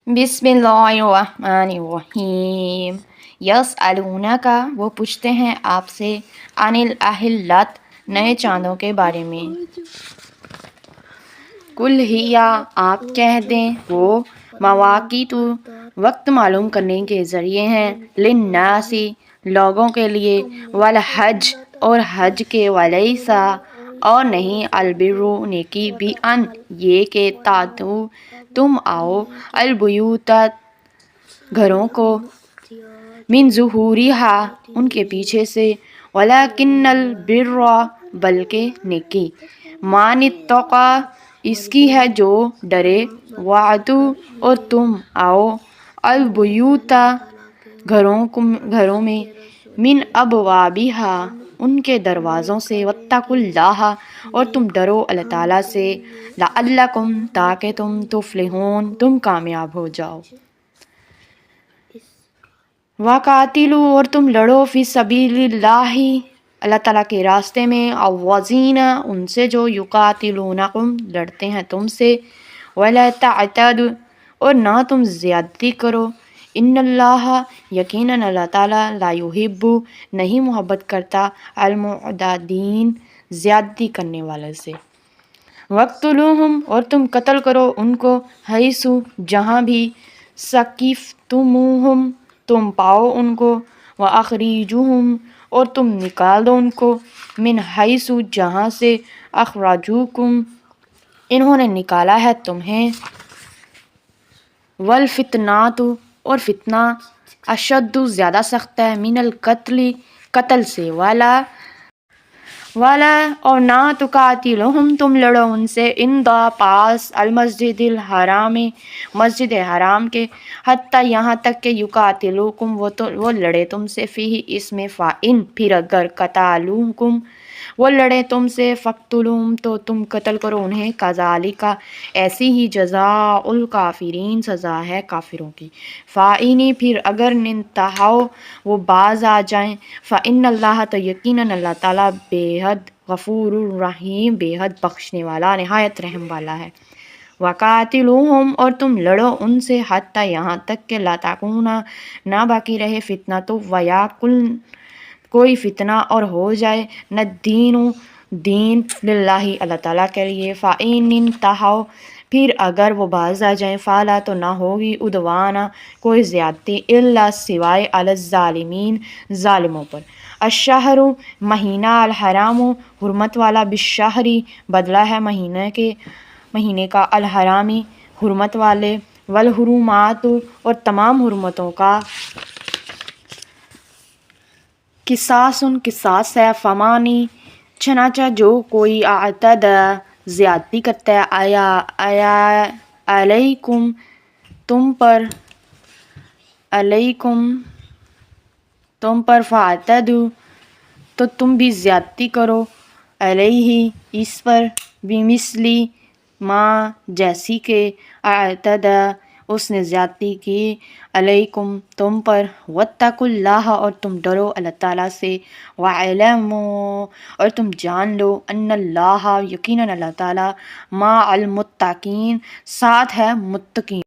बिस्मिल्लाहिर्रहमानिर्रहीम। यसअलूनका, वो पूछते हैं आपसे, अनिल अहिल्लत, नए चांदों के बारे में। कुल हिया, आप कह दें, वो मवाक़ीतु, वक्त मालूम करने के ज़रिए हैं, लिन्नासी, लोगों के लिए, वल हज, और हज के, वलैसा, और नहीं, अलबिरु, नेकी भी, अन, ये के, तातु, तुम आओ, अलबुयूता, घरों को, मिन ज़ुहूरिहा, उनके पीछे से, वलाकिन्नल बिर्रा, बल्कि नेकी, मानित्तक़ा, इसकी है जो डरे, वातु, और तुम आओ, अलबुयूता, घरों में, मिन अबवाबिहा, उनके दरवाज़ों से, वत्तकुल्लाह, और तुम डरो अल्लाह ताला से, लअल्लकुम, ताकि तुम तुफ्लिहून, तुम कामयाब हो जाओ। वक़ातिलू, और तुम लड़ो, फ़ी सबीलिल्लाहि, अल्लाह ताला के रास्ते में, अव्वज़ीना, उनसे जो युक़ातिलूनकुम, लड़ते हैं तुमसे, वला तअतदु, और ना तुम ज़्यादती करो, इन्नल्लाह, यकीनन अल्लाह ताला, ला युहिब्बु, नहीं मोहब्बत करता, अल-मुअतदीन, ज़्यादती करने वाले से। वक़्तुलूहुम, और तुम कत्ल करो उनको, हैसु, जहाँ भी, सक़िफ़्तुमूहुम, तुम पाओ उनको, व अख़रिजुहुम, और तुम निकाल दो उनको, मिन हैसु, जहाँ से, अख़रजूकुम, इन्होंने निकाला है तुम्हें, वल फितनातु, और फितना, अशद्दु, ज़्यादा सख्त है, मिनल क़त्ल, कत्ल से, वाला, और ना तुकातिलुहुम, तुम लड़ो उनसे, इंदा, पास, अल मस्जिदिल हराम, मस्जिद हराम के, हत्ता, यहाँ तक के, युकातिलुकुम, वो लड़े तुमसे, फ़ीही, इसमें, फ़ाइन, फिर अगर, कतालुकुम, वो लड़े तुमसे, फ़क़्तुलुहुम, तो तुम कत्ल करो उन्हें, कज़ालिका, ऐसी ही, जज़ाउल काफ़िरीन, सज़ा है काफिरों की। फ़ाइनी, फिर अगर, निंतहाओ, वो बाज आ जाएं, फ़इन्नल्लाह, तो यकीनन अल्लाह ताला, बेहद गफ़ूरुर रहीम, बेहद बख्शने वाला, निहायत रहम वाला है। वक़ातिलूहुम, और तुम लड़ो उनसे, हत्ता, यहाँ तक के, ला तकूना, ना बाकी रहे, फितना तो, वयाकुल, कोई फितना, और हो जाए, न दीन लिल्लाही, अल्लाह ताला के लिए। फ़ाइन इंतहाओ, फिर अगर वो बाज आ जाएं, फ़ाला, तो ना होगी, उदवाना, कोई ज़्यादती, इल्ला, सिवाय, अलज़्ज़ालिमीन, ज़ालिमों पर। अश्शहरु, महीना, अल हरामु, हुर्मत वाला, बिश्शहरी, बदला है महीने का, अल हरामी, हुर्मत वाले, वल हुरुमातु, और तमाम हुर्मतों का, किसासुन, किसास है, फ़मानी, चनाचा, जो कोई, अअतदा, ज़्यादती करता है, आया अलैकुम, तुम पर, फ़अतदु, तो तुम भी ज़्यादती करो, अलैहि, इस पर, बिमिस्ली, मा, जैसी के, अअतदा, उसने ज़्यादती की, अलैकुम, तुम पर, वत्तकुल्लाह, और तुम डरो अल्लाह ताला से, वअलमू, और तुम जान लो, अन्नल्लाह, यकीनन अल्लाह ताला, मा अल मुत्तकीन, साथ है मुत्तकीन।